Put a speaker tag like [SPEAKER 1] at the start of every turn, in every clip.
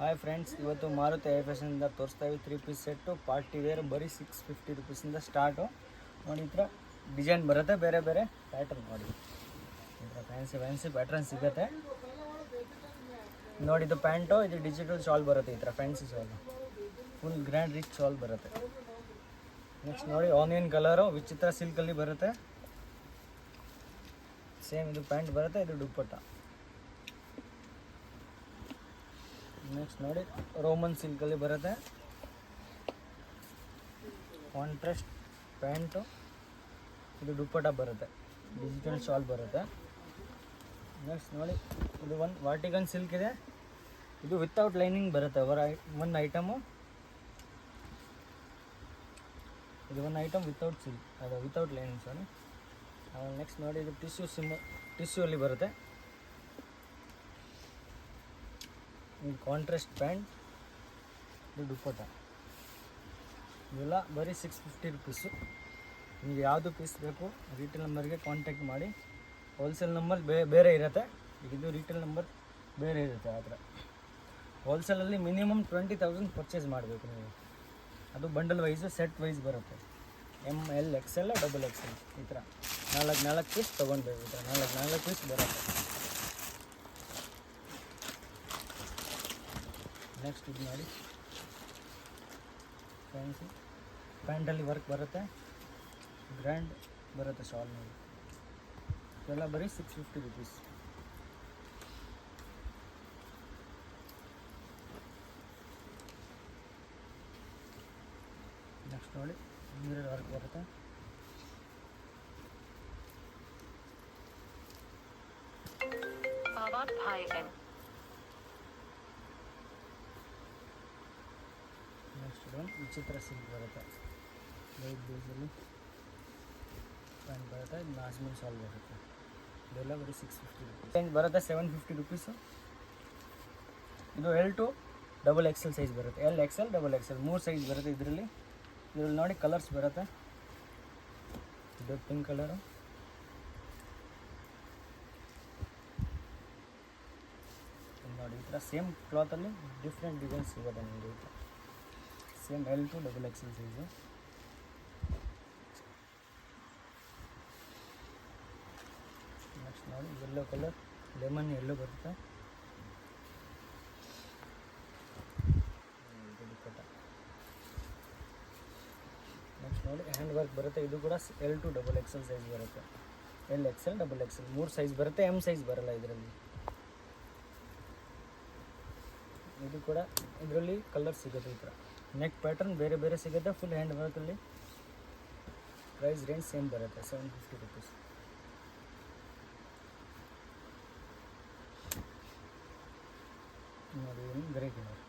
[SPEAKER 1] Hi friends, ಇವತ್ತು Maruti I ಫ್ಯಾಷನಿಂದ ತೋರಿಸ್ತಾ ಇದ್ದೀವಿ 3 ಪೀಸ್ ಸೆಟ್ಟು ಪಾರ್ಟಿ ವೇರ್ ಬರೀ 650 ರುಪೀಸಿಂದ ಸ್ಟಾರ್ಟು. ನೋಡಿ ಈ ಥರ ಡಿಸೈನ್ ಬರುತ್ತೆ, ಬೇರೆ ಬೇರೆ ಪ್ಯಾಟರ್ನ್. ನೋಡಿ ಈ ಥರ ಫ್ಯಾನ್ಸಿ ಪ್ಯಾಟ್ರನ್ ಸಿಗುತ್ತೆ. ನೋಡಿ ಇದು ಪ್ಯಾಂಟು, ಇದು ಡಿಜಿಟಲ್ ಶಾಲ್ ಬರುತ್ತೆ. ಈ ಥರ ಫ್ಯಾನ್ಸಿ ಶಾಲು ಫುಲ್ ಗ್ರ್ಯಾಂಡ್ ರಿಚ್ ಶಾಲ್ ಬರುತ್ತೆ. ನೆಕ್ಸ್ಟ್ ನೋಡಿ ಆನಿಯನ್ ಕಲರು ವಿಚಿತ್ರ ಸಿಲ್ಕಲ್ಲಿ ಬರುತ್ತೆ. ಸೇಮ್ ಇದು ಪ್ಯಾಂಟ್ ಬರುತ್ತೆ, ಇದು ದುಪ್ಪಟ್ಟ. ನೆಕ್ಸ್ಟ್ ನೋಡಿ ರೋಮನ್ ಸಿಲ್ಕಲ್ಲಿ ಬರುತ್ತೆ, ಕಾಂಟ್ರಾಸ್ಟ್ ಪ್ಯಾಂಟು, ಇದು ದುಪ್ಪಟ್ಟ ಬರುತ್ತೆ, ಡಿಜಿಟಲ್ ಶಾಲ್ ಬರುತ್ತೆ. ನೆಕ್ಸ್ಟ್ ನೋಡಿ ಇದು ಒಂದು ವಾಟಿಕನ್ ಸಿಲ್ಕ್ ಇದೆ, ಇದು ವಿತೌಟ್ ಲೈನಿಂಗ್ ಬರುತ್ತೆ. ಒಂದು ಐಟಮು, ಇದು ಒಂದು ಐಟಮ್ ವಿತೌಟ್ ಸಿಲ್ಕ್, ಅದು ವಿತೌಟ್ ಲೈನಿಂಗ್. ಸಾರಿ. ನೆಕ್ಸ್ಟ್ ನೋಡಿ ಇದು ಟಿಶ್ಯೂ ಅಲ್ಲಿ ಬರುತ್ತೆ. ಇದು ಕಾಂಟ್ರಾಸ್ಟ್ ಪ್ಯಾಂಟ್, ಇದು ದುಪ್ಪಟ್ಟ. ಇವೆಲ್ಲ ಬರೀ 650 ರುಪೀಸು. ನಿಮಗೆ ಯಾವುದು ಪೀಸ್ ಬೇಕು ರೀಟೇಲ್ ನಂಬರ್ಗೆ ಕಾಂಟ್ಯಾಕ್ಟ್ ಮಾಡಿ. ಹೋಲ್ಸೇಲ್ ನಂಬರ್ ಬೇರೆ ಇರುತ್ತೆ, ಇದು ರೀಟೇಲ್ ನಂಬರ್ ಬೇರೆ ಇರುತ್ತೆ. ಆ ಥರ ಹೋಲ್ಸೇಲಲ್ಲಿ ಮಿನಿಮಮ್ 20,000 ಪರ್ಚೇಸ್ ಮಾಡಬೇಕು ನೀವು. ಅದು ಬಂಡಲ್ ವೈಸು ಸೆಟ್ ವೈಸ್ ಬರುತ್ತೆ. ML XL XXL ಈ ಥರ 4 ಪೀಸ್ ತೊಗೊಳ್ಬೇಕು. ಈ ಥರ 4 ಪೀಸ್ ಬರುತ್ತೆ. ನೆಕ್ಸ್ಟ್ ಇದು ನೋಡಿ ಫ್ಯಾನ್ಸಿ ಪ್ಯಾಂಟಲ್ಲಿ ವರ್ಕ್ ಬರುತ್ತೆ, ಗ್ರ್ಯಾಂಡ್ ಬರುತ್ತೆ ಶಾಲ್. ನೋಡಿ ಇದೆಲ್ಲ ಬರೀ 650 ರುಪೀಸ್. ನೆಕ್ಸ್ಟ್ ನೋಡಿ ಮಿರರ್ ವರ್ಕ್ ಬರುತ್ತೆ. ನೆಕ್ಸ್ಟ್ ಒಂದು ವಿಚಿತ್ರ ಸಿಲ್ಕ್ ಬರುತ್ತೆ, ಲೈಟ್ ಬೇಸಲ್ಲಿ ಪ್ಯಾಂಟ್ ಬರುತ್ತೆ, ನಾಜ್ಮಿನ್ ಶಾಲ್ ಬರುತ್ತೆ. ಇದೆಲ್ಲ ಬರೀ 650 ರುಪೀಸ್. ಚೇಂಜ್ ಬರುತ್ತೆ 750 ರುಪೀಸು. ಇದು L to XXL ಸೈಜ್ ಬರುತ್ತೆ, L XL XXL 3 ಸೈಜ್ ಬರುತ್ತೆ. ಇದರಲ್ಲಿ ನೋಡಿ ಕಲರ್ಸ್ ಬರುತ್ತೆ. ಇದು ಪಿಂಕ್ ಕಲರು, ನೋಡಿ ಈ ಥರ ಸೇಮ್ ಕ್ಲಾತಲ್ಲಿ ಡಿಫ್ರೆಂಟ್ ಡಿಸೈನ್ಸ್ ಸಿಗುತ್ತೆ ನಿಮಗೆ. ಈ ಥರ same L to XXL size. Next ನೋಡಿ ಯೆಲ್ಲೋ ಕಲರ್, ಲೆಮನ್ ಯೆಲ್ಲೋ ಬರುತ್ತೆ. ನೆಕ್ಸ್ಟ್ ನೋಡಿ ಹ್ಯಾಂಡ್ ವರ್ಕ್ ಬರುತ್ತೆ. ಇದು ಕೂಡ L to XXL ಸೈಜ್ ಬರುತ್ತೆ, L XL XXL 3 ಸೈಜ್ ಬರುತ್ತೆ, M ಸೈಜ್ ಬರಲ್ಲ ಇದರಲ್ಲಿ. ಇದು ಕೂಡ ಇದರಲ್ಲಿ ಕಲರ್ ಸಿಗುತ್ತೆ. ಈ ಥರ ನೆಕ್ ಪ್ಯಾಟರ್ನ್ ಬೇರೆ ಬೇರೆ ಸಿಗುತ್ತೆ. ಫುಲ್ ಹ್ಯಾಂಡ್ ವರ್ಕಲ್ಲಿ ಪ್ರೈಸ್ ರೇಂಜ್ ಸೇಮ್ ಬರುತ್ತೆ, 750 ರುಪೀಸ್. ನೋಡಿ ಗ್ರೇ ಕಲರ್.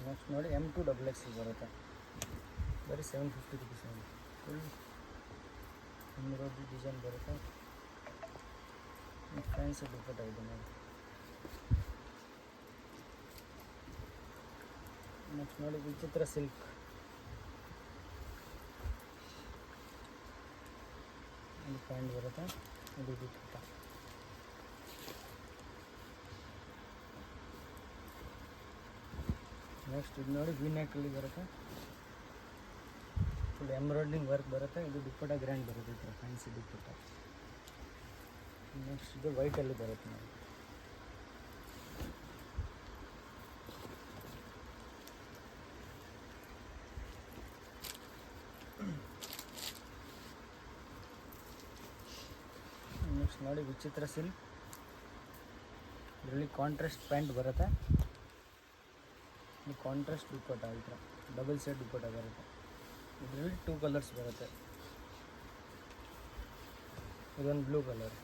[SPEAKER 1] ನೆಕ್ಸ್ಟ್ ನೋಡಿ M to XXL ಬರುತ್ತೆ, ಬರೀ 750 ರುಪೀಸ್. ಫುಲ್ ಡಿಸೈನ್ ಬರುತ್ತೆ, ಫ್ಯಾನ್ಸಿ ದುಪ್ಪಟ್ಟ ಇದೆ ನೋಡಿ. ನೆಕ್ಸ್ಟ್ ನೋಡಿ ವಿಚಿತ್ರ ಸಿಲ್ಕ್, ಇದು ಪ್ಯಾಂಟ್ ಬರುತ್ತೆ, ಇದು ದುಪ್ಪಟ್ಟ. ನೆಕ್ಸ್ಟ್ ಇದು ನೋಡಿ ವಿ ನೆಕ್ಕಲ್ಲಿ ಬರುತ್ತೆ, ಫುಲ್ ಎಂಬ್ರಾಯ್ಡ್ರಿಂಗ್ ವರ್ಕ್ ಬರುತ್ತೆ. ಇದು ದುಪ್ಪಟ್ಟ ಗ್ರ್ಯಾಂಡ್ ಬರುತ್ತೆ, ಈ ಥರ ಫ್ಯಾನ್ಸಿ ದುಪ್ಪಟ್ಟ. ನೆಕ್ಸ್ಟ್ ಇದು ವೈಟಲ್ಲಿ ಬರುತ್ತೆ ನೋಡಿ. ನೆಕ್ಸ್ಟ್ ನೋಡಿ ವಿಚಿತ್ರ ಸಿಲ್ಕ್, ಇದರಲ್ಲಿ ಕಾಂಟ್ರಾಸ್ಟ್ ಪ್ಯಾಂಟ್ ಬರುತ್ತೆ, ಇದು ಕಾಂಟ್ರಾಸ್ಟ್ ದುಪ್ಪಟ್ಟ. ಈ ಥರ ಡಬಲ್ ಸೆಟ್ ದುಪ್ಪಟ್ಟ ಬರುತ್ತೆ. ಇದರಲ್ಲಿ 2 ಕಲರ್ಸ್ ಬರುತ್ತೆ, ಇದೊಂದು ಬ್ಲೂ ಕಲರ್.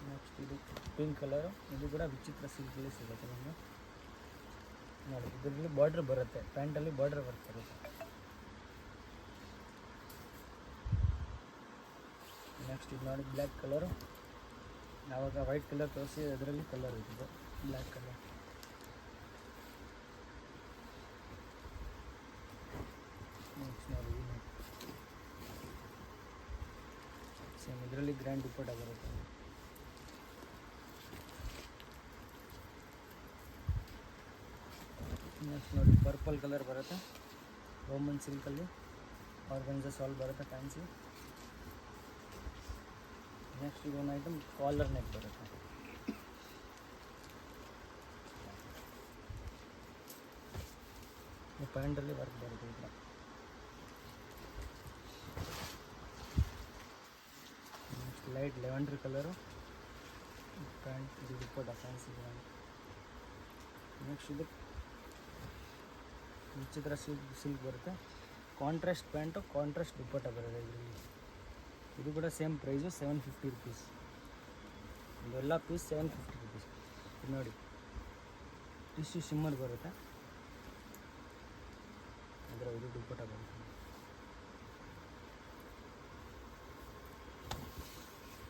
[SPEAKER 1] ನೆಕ್ಸ್ಟ್ ಇದು ಪಿಂಕ್ ಕಲರು, ಇದು ಕೂಡ ವಿಚಿತ್ರ ಸಿಲ್ಕಲ್ಲಿ ಸಿಗುತ್ತೆ ನಿಮಗೆ. ನೋಡಿ ಇದರಲ್ಲಿ ಬಾರ್ಡ್ರ್ ಬರುತ್ತೆ, ಪ್ಯಾಂಟಲ್ಲಿ ಬಾರ್ಡ್ರ್ ವರ್ಕ್ ಬರುತ್ತೆ. ನೆಕ್ಸ್ಟ್ ಇದು ನೋಡಿ ಬ್ಲ್ಯಾಕ್ ಕಲರು, ಆವಾಗ ವೈಟ್ ಕಲರ್ ತೋರಿಸಿ ಅದರಲ್ಲಿ ಕಲರ್ ಇಟ್ಟಿದ್ದು ಬ್ಲ್ಯಾಕ್ ಕಲರ್. ಇದರಲ್ಲಿ ಗ್ರ್ಯಾಂಡ್ ದುಪ್ಪಟ್ಟ ಬರುತ್ತೆ. ನೆಕ್ಸ್ಟ್ ನೋಡಿ ಪರ್ಪಲ್ ಕಲರ್ ಬರುತ್ತೆ, ರೋಮನ್ ಸಿಲ್ಕಲ್ಲಿ ಆರ್ಗನ್ಜಾ ಸಾಲ್ ಬರುತ್ತೆ ಫ್ಯಾನ್ಸಿ. ನೆಕ್ಸ್ಟ್ ಇದೊಂದು ಐಟಮ್ ಕಾಲರ್ ನೆಕ್ ಬರುತ್ತೆ. ಈ ಪ್ಯಾಂಟಲ್ಲಿ ವರ್ಕ್ ಬರುತ್ತೆ ಈ ಥರ. ನೆಕ್ಸ್ಟ್ ಲೈಟ್ ಲೆವೆಂಡ್ರ್ ಕಲರು ಪ್ಯಾಂಟ್, ಇದು ದುಪ್ಪಟ್ಟ ಫ್ಯಾನ್ಸಿ. ನೆಕ್ಸ್ಟ್ ಇದು ವಿಚಿತ್ರ ಸಿಲ್ಕ್ ಬರುತ್ತೆ, ಕಾಂಟ್ರಾಸ್ಟ್ ಪ್ಯಾಂಟು ಕಾಂಟ್ರಾಸ್ಟ್ ದುಪ್ಪಟ್ಟ ಬರುತ್ತೆ ಇದರಲ್ಲಿ. ಇದು ಕೂಡ ಸೇಮ್ ಪ್ರೈಸು 750 ರುಪೀಸ್. ಇದೆಲ್ಲ ಪೀಸ್ 750 ರುಪೀಸ್. ಇದು ನೋಡಿ ಟಿಶ್ಯೂ ಶಿಮ್ಮರ್ ಬರುತ್ತೆ, ಅದರ ಇದು ದುಪ್ಪಟ್ಟ ಬರುತ್ತೆ.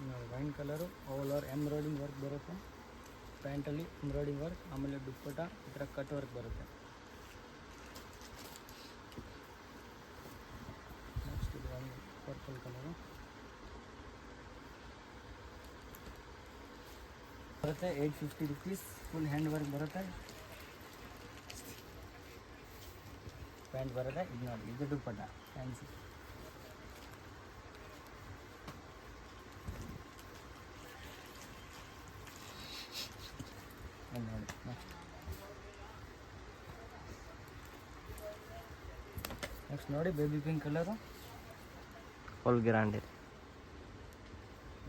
[SPEAKER 1] ನೋಡಿ wine colour all over embroidery work ಬರುತ್ತೆ, ಪ್ಯಾಂಟಲ್ಲಿ ಎಂಬ್ರಾಯ್ಡಿಂಗ್ ವರ್ಕ್, ಆಮೇಲೆ ದುಪ್ಪಟ್ಟ ಈ ಥರ ಕಟ್ ವರ್ಕ್ ಬರುತ್ತೆ. ನೆಕ್ಸ್ಟ್ ಇದು ಒಂದು ಪರ್ಪಲ್ ಕಲರು ಬರುತ್ತೆ, 850 ರುಪೀಸ್. ಫುಲ್ ಹ್ಯಾಂಡ್ ವರ್ಕ್ ಬರುತ್ತೆ, ಪ್ಯಾಂಟ್ ಬರುತ್ತೆ. ಇದು ನೋಡಿ ಇದು ದುಪ್ಪಟ್ಟ ಫ್ಯಾನ್ಸಿ. ನೋಡಿ ನೆಕ್ಸ್ಟ್ ನೋಡಿ baby pink colour
[SPEAKER 2] full grand ಇದೆ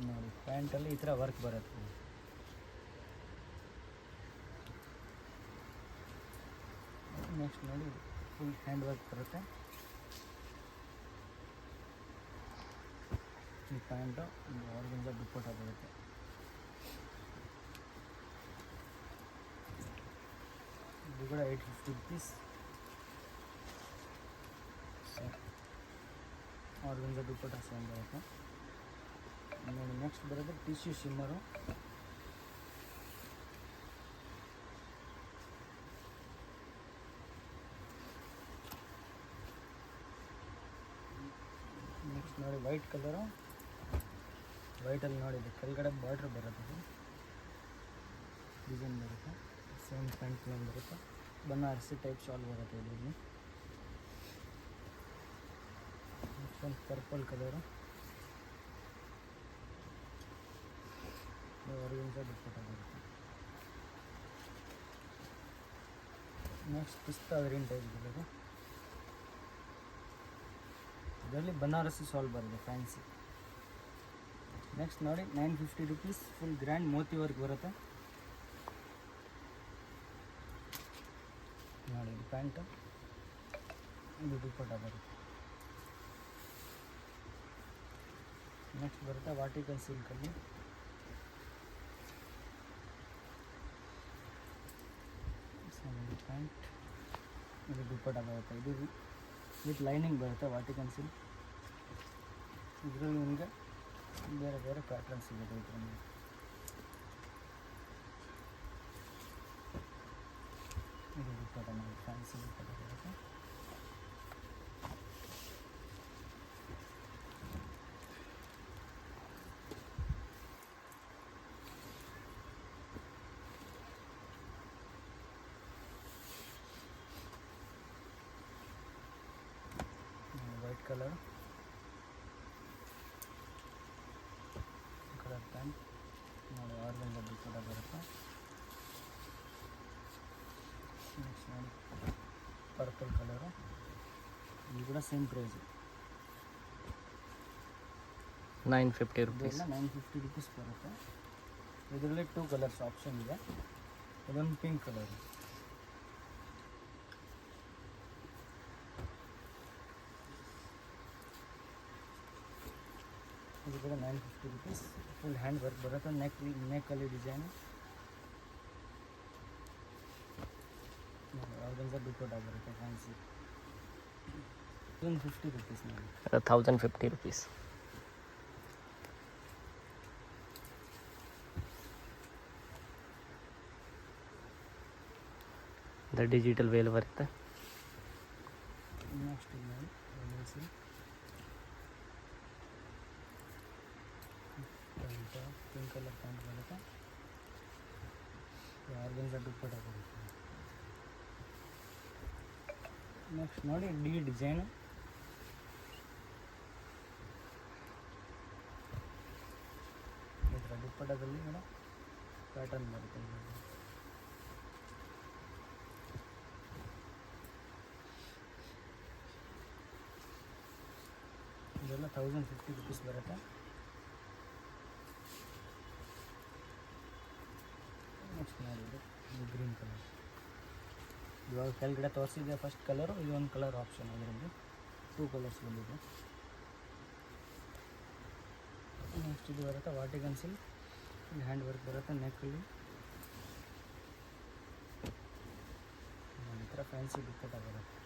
[SPEAKER 1] ನೋಡಿ, ಪ್ಯಾಂಟಲ್ಲಿ ಈ ಥರ ವರ್ಕ್ ಬರುತ್ತೆ. ನೆಕ್ಸ್ಟ್ ನೋಡಿ ಫುಲ್ ಹ್ಯಾಂಡ್ ವರ್ಕ್ ಬರುತ್ತೆ. ಈ ಪ್ಯಾಂಟು ಆರ್ಗನ್ಜಾ ದುಪ್ಪಟ್ಟ ಬರುತ್ತೆ. ಇದು ಕೂಡ 850 ರುಪೀಸ್. ಆರ್ಗನ್ಜಾ ದುಪ್ಪಟ್ಟ ಸೇಮ್ ಬರುತ್ತೆ. ನೋಡಿ ನೆಕ್ಸ್ಟ್ ಬರುತ್ತೆ ಟಿಶ್ಯೂ ಶಿಮ್ಮರು. ನೆಕ್ಸ್ಟ್ ನೋಡಿ ವೈಟ್ ಕಲರು, ವೈಟಲ್ಲಿ ನೋಡಿ ಇದು ಕೆಳಗಡೆ ಬಾರ್ಡ್ರ್ ಬರುತ್ತೆ, ಡಿಸೈನ್ ಬರುತ್ತೆ, ಸೇಮ್ ಪ್ಯಾಂಟ್ ಲೈನ್ ಬರುತ್ತೆ, ಬನಾರಸಿ ಟೈಪ್ ಶಾಲ್ ಬರುತ್ತೆ ಇದರಲ್ಲಿ. ನೆಕ್ಸ್ಟ್ ಒಂದು ಪರ್ಪಲ್ ಕಲರು ಆರ್ಗನ್ಜಾ ದುಪ್ಪಟ್ಟ ಬರುತ್ತೆ. ನೆಕ್ಸ್ಟ್ ಪಿಸ್ತಾ ಗ್ರೀನ್ ಟೈಪ್ ಬರುತ್ತೆ, ಇದರಲ್ಲಿ ಬನಾರಸಿ ಸಾಲ್ ಬರುತ್ತೆ ಫ್ಯಾನ್ಸಿ. ನೆಕ್ಸ್ಟ್ ನೋಡಿ 950 rupees. Full grand Moti work ಬರುತ್ತೆ. ನೋಡಿ ಇದು ಪ್ಯಾಂಟು, ಇದು ದುಪ್ಪಟ್ಟ ಬರುತ್ತೆ. ನೆಕ್ಸ್ಟ್ ಬರುತ್ತೆ ವಾಟಿಕಲ್ ಸಿಲ್ಕಲ್ಲಿ, ಪ್ಯಾಂಟ್, ಇದು ದುಪ್ಪಟ್ಟ ಬರುತ್ತೆ. ಇದು ವಿತ್ ಲೈನಿಂಗ್ ಬರುತ್ತೆ ವಾಟಿಕನ್ ಸಿಲ್ಕ್. ಇದರಲ್ಲಿ ನಿಮಗೆ ಬೇರೆ ಬೇರೆ ಪ್ಯಾಟ್ರನ್ ಸಿಗುತ್ತೆ ಇದರಲ್ಲಿ. ಇದು ದುಪ್ಪಟ್ಟ ನೋಡಿ ಫ್ಯಾನ್ಸಿ ದುಪ್ಪಟ್ಟ ಬರುತ್ತೆ. ವೈಟ್ ಕಲರ್ ಪ್ಯಾಂಟ್ ನೋಡಿ ಆರ್ಗನ್ಜಾ ದುಪ್ಪಟ್ಟ ಬರುತ್ತೆ. ನೆಕ್ಸ್ಟ್ ನೋಡಿ ಪರ್ಪಲ್ ಕಲರು, ಇದು ಕೂಡ ಸೇಮ್ ಪ್ರೈಸು
[SPEAKER 2] 950 ರುಪೀಸ್.
[SPEAKER 1] ಇದೆಲ್ಲ 950 ರುಪೀಸ್ ಬರುತ್ತೆ. ಇದರಲ್ಲಿ 2 ಕಲರ್ಸ್ ಆಪ್ಷನ್ ಇದೆ. ಇದೊಂದು ಪಿಂಕ್ ಕಲರು, ಇದು ಕೂಡ 950 ರುಪೀಸ್. ಫುಲ್ ಹ್ಯಾಂಡ್ ವರ್ಕ್ ಬರುತ್ತೆ, ನೆಕ್ಕಲ್ಲಿ ಡಿಸೈನು, ಆರ್ಗನ್ಜಾ ದುಪ್ಪಟ್ಟ ಬರುತ್ತೆ ಫ್ಯಾನ್ಸಿ. 1050 ರುಪೀಸ್ ನೋಡಿ,
[SPEAKER 2] 1050 ರುಪೀಸ್. ದ ಡಿಜಿಟಲ್ ವೇಲ್ ಬರುತ್ತೆ.
[SPEAKER 1] ನೆಕ್ಸ್ಟ್ ನೋಡಿ ಪಿಂಕ್ ಕಲರ್ ಪ್ಯಾಂಟ್ ಬರುತ್ತೆ, ಆರ್ಗೆನ್ಸ ದುಪ್ಪಟ್ಟ ಬರುತ್ತೆ. ನೆಕ್ಸ್ಟ್ ನೋಡಿ ಡಿ ಡಿಸೈನು, ಈ ಥರ ದುಪ್ಪಟ್ಟದಲ್ಲಿ ಕೂಡ ಪ್ಯಾಟರ್ನ್ ಬರುತ್ತೆ. ಇದೆಲ್ಲ 1050 ರುಪೀಸ್ ಬರುತ್ತೆ. ನೆಕ್ಸ್ಟ್ ನೋಡಿದ್ದು ಇದು ಗ್ರೀನ್ ಕಲರ್. ಇವಾಗ ಕೆಳಗಡೆ ತೋರಿಸಿದೆ ಫಸ್ಟ್ ಕಲರು, ಇದು ಒಂದು ಕಲರ್ ಆಪ್ಷನ್. ಅದರಲ್ಲಿ 2 ಕಲರ್ಸ್ ಬಂದಿದೆ. ನೆಕ್ಸ್ಟ್ ಇದು ಬರುತ್ತೆ ವಾಟಿಗನ್ ಸಿಲ್ಕ್, ಇಲ್ಲಿ ಹ್ಯಾಂಡ್ ವರ್ಕ್ ಬರುತ್ತೆ ನೆಕ್ಕಲ್ಲಿ. ಈ ಥರ ಫ್ಯಾನ್ಸಿ ದುಪ್ಪಟ್ಟ ಬರುತ್ತೆ.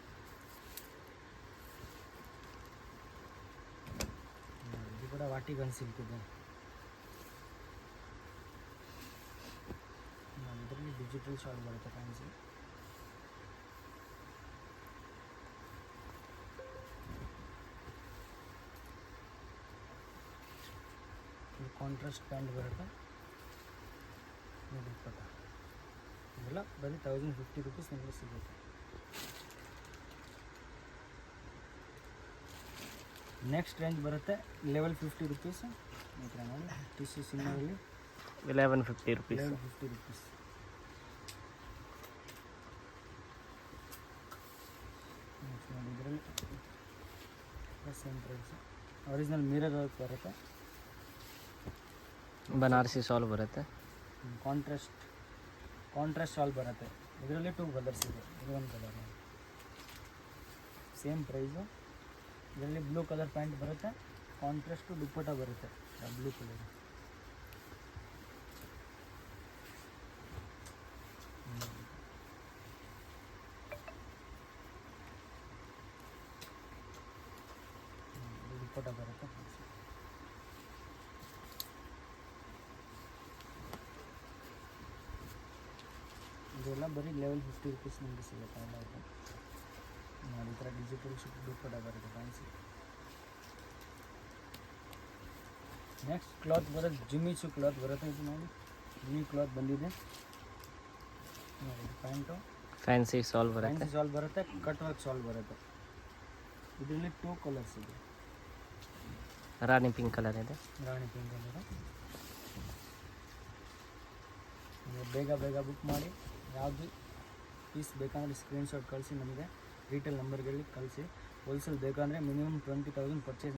[SPEAKER 1] ಇದು ಕೂಡ ವಾಟಿಗನ್ ಸಿಲ್ಕ್ ಇದೆ. ಇದರಲ್ಲಿ ಡಿಜಿಟಲ್ ಶಾಲ್ ಬರುತ್ತೆ ಫ್ಯಾನ್ಸಿ. ಇದು ಕಾಂಟ್ರಾಸ್ಟ್ ಪ್ಯಾಂಟ್ ಬರುತ್ತೆ, ಇದು ದುಪ್ಪಟ್ಟ. ಇದೆಲ್ಲ ಬರೀ 1050 ರುಪೀಸ್ ನಿಮಗೆ ಸಿಗುತ್ತೆ. ನೆಕ್ಸ್ಟ್ ರೇಂಜ್ ಬರುತ್ತೆ ಲೆವೆಲ್ 50 ರುಪೀಸ್. ಈ ಥರ ನೋಡಿ ಟಿ ಸಿ ಸಿನಿಮಾದಲ್ಲಿ
[SPEAKER 2] 1150 rupees.
[SPEAKER 1] 1150 ರುಪೀಸ್. ನೆಕ್ಸ್ಟ್ ನೋಡಿ ಇದರಲ್ಲಿ same price. Original mirror work ಬರುತ್ತೆ,
[SPEAKER 2] ಬನಾರಸಿ ಶಾಲ್ ಬರುತ್ತೆ.
[SPEAKER 1] ಕಾಂಟ್ರಾಸ್ಟ್ ಶಾಲ್ ಬರುತ್ತೆ. ಇದರಲ್ಲಿ 2 ಕಲರ್ಸ್ ಇದೆ, ಇದು ಒಂದು ಕಲರ್. Same price. ಇದರಲ್ಲಿ ಬ್ಲೂ ಕಲರ್ ಪ್ಯಾಂಟ್ ಬರುತ್ತೆ, ಕಾಂಟ್ರಾಸ್ಟು ದುಪ್ಪಟ್ಟ ಬರುತ್ತೆ ಬ್ಲೂ ಕಲರ್. ದುಪ್ಪಟ್ಟ ಬರುತ್ತೆ. ಇದೆಲ್ಲ ಬರೀ ಲೆವೆಲ್ 50 ರುಪೀಸ್ ನಿಮಗೆ ಸಿಗುತ್ತೆ ಎಲ್ಲ ಐಟಮ್. ನೋಡಿ ಈ ಥರ ಡಿಜಿಟಲ್ ಶಿಪ್ ದುಪ್ಪಟ್ಟ ಬರುತ್ತೆ ಫ್ಯಾನ್ಸಿ. ನೆಕ್ಸ್ಟ್ ಕ್ಲಾತ್ ಬರುತ್ತೆ ಜಿಮ್ಮಿಚು ಕ್ಲಾತ್ ಬರುತ್ತೆ. ಇದು ನೋಡಿ ಜಿಮ್ಮಿ ಕ್ಲಾತ್ ಬಂದಿದೆ. ನೋಡಿ ಇದು ಪ್ಯಾಂಟು
[SPEAKER 2] ಫ್ಯಾನ್ಸಿ ಶಾಲ್ ಬರುತ್ತೆ.
[SPEAKER 1] ಫ್ಯಾನ್ಸಿ ಶಾಲ್ ಬರುತ್ತೆ, ಕಟ್ ವರ್ಕ್ ಶಾಲ್ ಬರುತ್ತೆ. ಇದರಲ್ಲಿ 2 ಕಲರ್ಸ್ ಇದೆ.
[SPEAKER 2] ರಾಣಿ ಪಿಂಕ್ ಕಲರ್ ಇದೆ.
[SPEAKER 1] ರಾಣಿ ಪಿಂಕ್ ಕಲರ್. ಬೇಗ ಬೇಗ ಬುಕ್ ಮಾಡಿ. ಯಾವುದು ಪೀಸ್ ಬೇಕಂದರೆ ಸ್ಕ್ರೀನ್ಶಾಟ್ ಕಳಿಸಿ, ನಮಗೆ ರಿಟೇಲ್ ನಂಬರ್ಗಳಿಗೆ ಕಳಿಸಿ. ಹೋಲ್ಸೇಲ್ ಬೇಕಂದರೆ ಮಿನಿಮಮ್ 20,000 ಪರ್ಚೇಸ್